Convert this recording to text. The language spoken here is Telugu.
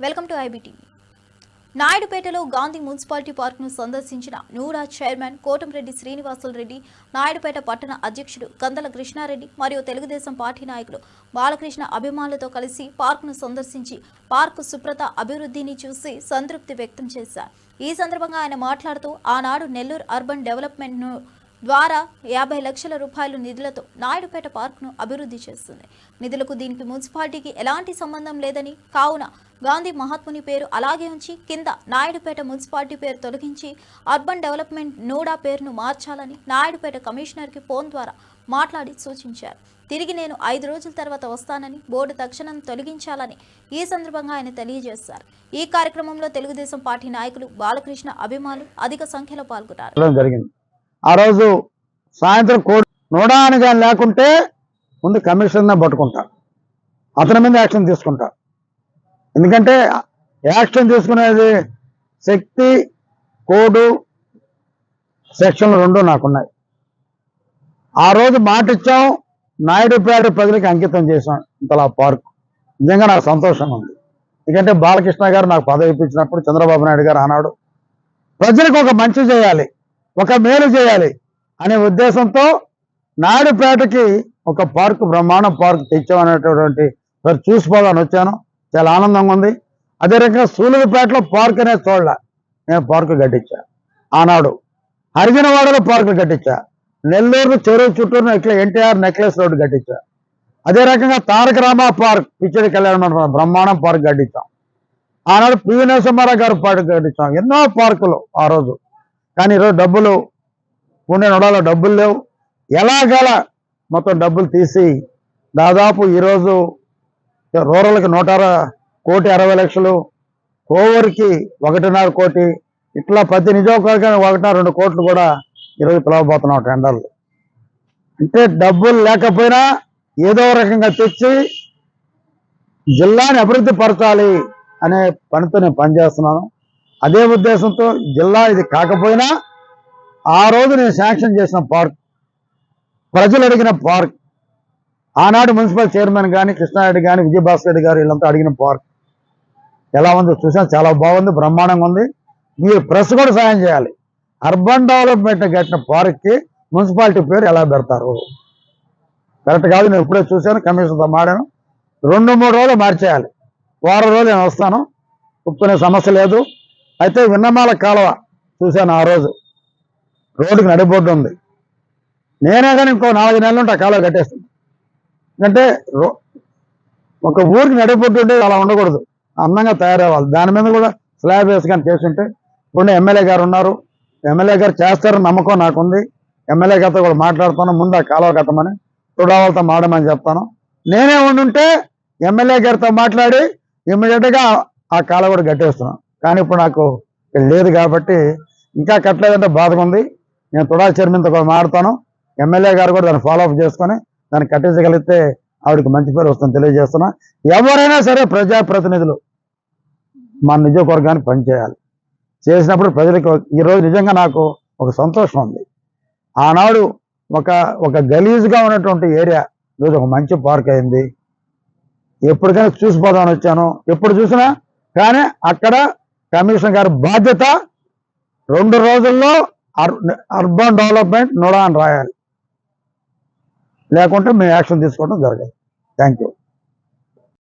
Welcome to IBTV. నాయుడుపేటలో గాంధీ మున్సిపాలిటీ పార్క్ను సందర్శించిన నూడా చైర్మన్ కోటంరెడ్డి శ్రీనివాసులు రెడ్డి, నాయుడుపేట పట్టణ అధ్యక్షుడు గందల కృష్ణారెడ్డి మరియు తెలుగుదేశం పార్టీ నాయకులు బాలకృష్ణ అభిమానులతో కలిసి పార్క్ను సందర్శించి పార్కు శుభ్రత అభివృద్ధిని చూసి సంతృప్తి వ్యక్తం చేశారు. ఈ సందర్భంగా ఆయన మాట్లాడుతూ ఆనాడు నెల్లూరు అర్బన్ డెవలప్మెంట్ ద్వారా 50 లక్షల రూపాయల నిధులతో నాయుడుపేట పార్క్ను అభివృద్ధి చేస్తుంది. నిధులకు దీనికి మున్సిపాలిటీకి ఎలాంటి సంబంధం లేదని, కావున గాంధీ మహాత్ముని పేరు అలాగే ఉంచి కింద నాయుడుపేట మున్సిపాలిటీ పేరు తొలగించి అర్బన్ డెవలప్మెంట్ నూడా పేరును మార్చాలని నాయుడుపేట కమిషనర్కి ఫోన్ ద్వారా మాట్లాడి సూచించారు. తిరిగి నేను 5 రోజుల తర్వాత వస్తానని, బోర్డు తక్షణం తొలగించాలని ఈ సందర్భంగా ఆయన తెలియజేశారు. ఈ కార్యక్రమంలో తెలుగుదేశం పార్టీ నాయకులు, బాలకృష్ణ అభిమానులు అధిక సంఖ్యలో పాల్గొన్నారు. ఆ రోజు సాయంత్రం నూడా అని కానీ లేకుంటే ముందు కమిషన్నే పట్టుకుంటా, అతని మీద యాక్షన్ తీసుకుంటా. ఎందుకంటే యాక్షన్ తీసుకునేది శక్తి, కోడు, సెక్షన్లు 2 నాకున్నాయి. ఆ రోజు మాట ఇచ్చాం, నాయుడుపేట ప్రజలకు అంకితం చేశాం. ఇంతలా పార్క్ నిజంగా నాకు సంతోషంగా ఉంది. ఎందుకంటే బాలకృష్ణ గారు నాకు పదవి ఇప్పించినప్పుడు చంద్రబాబు నాయుడు గారు అన్నాడు, ప్రజలకు ఒక మంచి చేయాలి, ఒక మేలు చేయాలి అనే ఉద్దేశంతో నాయుడుపేటకి ఒక పార్కు, బ్రహ్మాండ పార్కు తెచ్చామనేటటువంటి చూసిపోదాని వచ్చాను. చాలా ఆనందంగా ఉంది. అదే రకంగా సూలూరుపేటలో పార్క్ అనేది చూడలే, నేను పార్కు కట్టించా. ఆనాడు హరిజనవాడలో పార్కులు కట్టించా. నెల్లూరు చెరువు చుట్టూరు ఎన్టీఆర్ నెక్లెస్ రోడ్డు కట్టించా. అదే రకంగా తారక రామ పార్క్, పిచ్చడి కళ్యాణ బ్రహ్మాండం పార్క్ కట్టించాం. ఆనాడు పివి నరసింహారావు గారు పార్క్ కట్టించాం. ఎన్నో పార్కులు ఆ రోజు. కానీ ఈరోజు డబ్బులు ఉండే నొడాలో డబ్బులు లేవు. ఎలాగల మొత్తం డబ్బులు తీసి దాదాపు ఈరోజు రూరల్కి 1,60,00,000, కోవూరుకి 1.5 కోటి, ఇట్లా ప్రతి నియోజకవర్గానికి 1-2 కోట్లు కూడా ఈరోజు పిలవబోతున్నాం టెండర్లు. అంటే డబ్బులు లేకపోయినా ఏదో రకంగా తెచ్చి జిల్లాని అభివృద్ధి పరచాలి అనే పనితో నేను పనిచేస్తున్నాను. అదే ఉద్దేశంతో జిల్లా ఇది కాకపోయినా ఆ రోజు నేను శాంక్షన్ చేసిన పార్క్, ప్రజలు అడిగిన పార్క్, ఆనాడు మున్సిపల్ చైర్మన్ కానీ, కృష్ణారెడ్డి కానీ, విజయభాస్కర్ రెడ్డి గారు వీళ్ళంతా అడిగిన పార్క్ ఎలా ఉందో చూసాను. చాలా బాగుంది, బ్రహ్మాండంగా ఉంది. మీరు ప్రెస్ కూడా సాయం చేయాలి. అర్బన్ డెవలప్మెంట్ కట్టిన పార్క్కి మున్సిపాలిటీ పేరు ఎలా పెడతారు? కరెక్ట్ కాదు. నేను ఇప్పుడే చూశాను, కమిషన్తో మాడాను. 2-3 రోజులు మార్చేయాలి. వారం రోజులు నేను వస్తాను, ఒప్పుకునే సమస్య లేదు. అయితే విన్నమాల కాలువ చూశాను. ఆ రోజు రోడ్డుకి నడిబొడ్డు ఉంది. నేనే కానీ ఇంకో 4 నెలలు ఉంటే ఆ కాలువ కట్టేస్తాను. ఎందుకంటే ఒక ఊరికి నడిబొడ్డు ఉంటే అలా ఉండకూడదు, అందంగా తయారవ్వాలి. దాని మీద కూడా స్లాబ్ వేసి కానీ చేస్తుంటే, ఇప్పుడు ఎమ్మెల్యే గారు ఉన్నారు, ఎమ్మెల్యే గారు చేస్తారని నమ్మకం నాకుంది. ఎమ్మెల్యే గారితో కూడా మాట్లాడుతాను, ముందు ఆ కాలువ కట్టమని, తుడావాళ్ళతో మాడమని చెప్తాను. నేనే ఉండుంటే ఎమ్మెల్యే గారితో మాట్లాడి ఇమ్మీడియట్గా ఆ కాలువ కూడా కట్టేస్తున్నాను. కానీ ఇప్పుడు నాకు లేదు కాబట్టి ఇంకా కట్టలేదంటే బాధగా ఉంది. నేను తుడా చైర్మన్తో కూడా మాట్లాడతాను. ఎమ్మెల్యే గారు కూడా దాన్ని ఫాలోఅప్ చేసుకొని దాన్ని కట్టించగలిగితే ఆవిడకి మంచి పేరు వస్తుందని తెలియజేస్తున్నా. ఎవరైనా సరే ప్రజాప్రతినిధులు మన నియోజకవర్గానికి పనిచేయాలి. చేసినప్పుడు ప్రజలకు ఈరోజు నిజంగా నాకు ఒక సంతోషం ఉంది. ఆనాడు ఒక గలీజ్గా ఉన్నటువంటి ఏరియా ఈరోజు ఒక మంచి పార్క్ అయింది. ఎప్పటికైనా చూసిపోదామని వచ్చాను, ఎప్పుడు చూసినా. కానీ అక్కడ కమిషనర్ గారి బాధ్యత 2 రోజుల్లో అర్బన్ డెవలప్మెంట్ నూడా అని రాయాలి, లేకుంటే మేము యాక్షన్ తీసుకోవడం జరగదు. Thank you.